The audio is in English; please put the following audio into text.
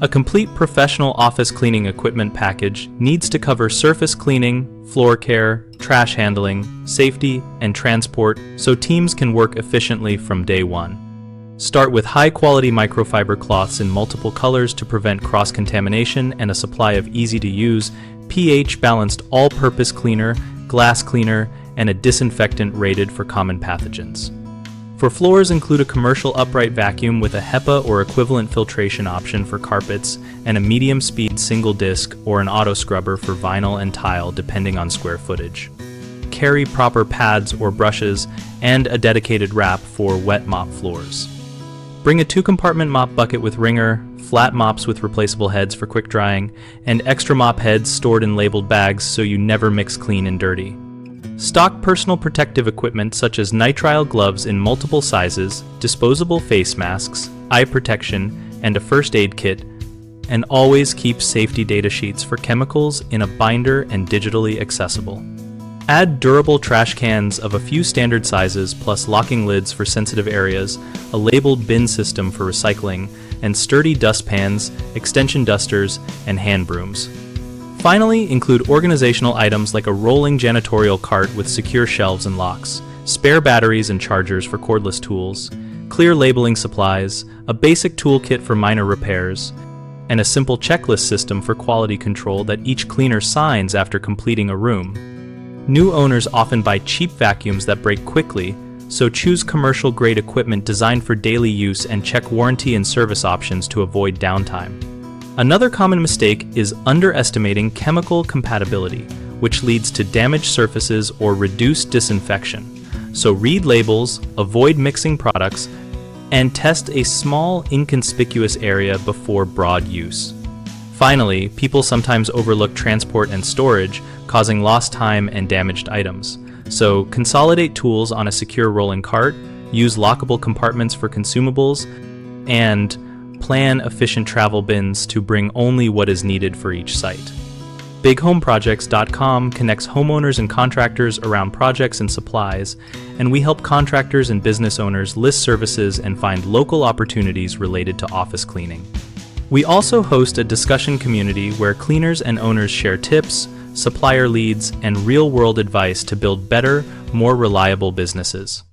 A complete professional office cleaning equipment package needs to cover surface cleaning, floor care, trash handling, safety, and transport so teams can work efficiently from day one. Start with high-quality microfiber cloths in multiple colors to prevent cross-contamination and a supply of easy-to-use, pH-balanced all-purpose cleaner, glass cleaner, and a disinfectant rated for common pathogens. For floors, include a commercial upright vacuum with a HEPA or equivalent filtration option for carpets and a medium-speed single disc or an auto scrubber for vinyl and tile depending on square footage. Carry proper pads or brushes and a dedicated wrap for wet mop floors. Bring a 2-compartment mop bucket with wringer, flat mops with replaceable heads for quick drying, and extra mop heads stored in labeled bags so you never mix clean and dirty. Stock personal protective equipment such as nitrile gloves in multiple sizes, disposable face masks, eye protection, and a first aid kit, and always keep safety data sheets for chemicals in a binder and digitally accessible. Add durable trash cans of a few standard sizes plus locking lids for sensitive areas, a labeled bin system for recycling, and sturdy dustpans, extension dusters, and hand brooms. Finally, include organizational items like a rolling janitorial cart with secure shelves and locks, spare batteries and chargers for cordless tools, clear labeling supplies, a basic toolkit for minor repairs, and a simple checklist system for quality control that each cleaner signs after completing a room. New owners often buy cheap vacuums that break quickly, so choose commercial-grade equipment designed for daily use and check warranty and service options to avoid downtime. Another common mistake is underestimating chemical compatibility, which leads to damaged surfaces or reduced disinfection. So read labels, avoid mixing products, and test a small, inconspicuous area before broad use. Finally, people sometimes overlook transport and storage, causing lost time and damaged items. So consolidate tools on a secure rolling cart, use lockable compartments for consumables, and plan efficient travel bins to bring only what is needed for each site. BigHomeProjects.com connects homeowners and contractors around projects and supplies, and we help contractors and business owners list services and find local opportunities related to office cleaning. We also host a discussion community where cleaners and owners share tips, supplier leads, and real-world advice to build better, more reliable businesses.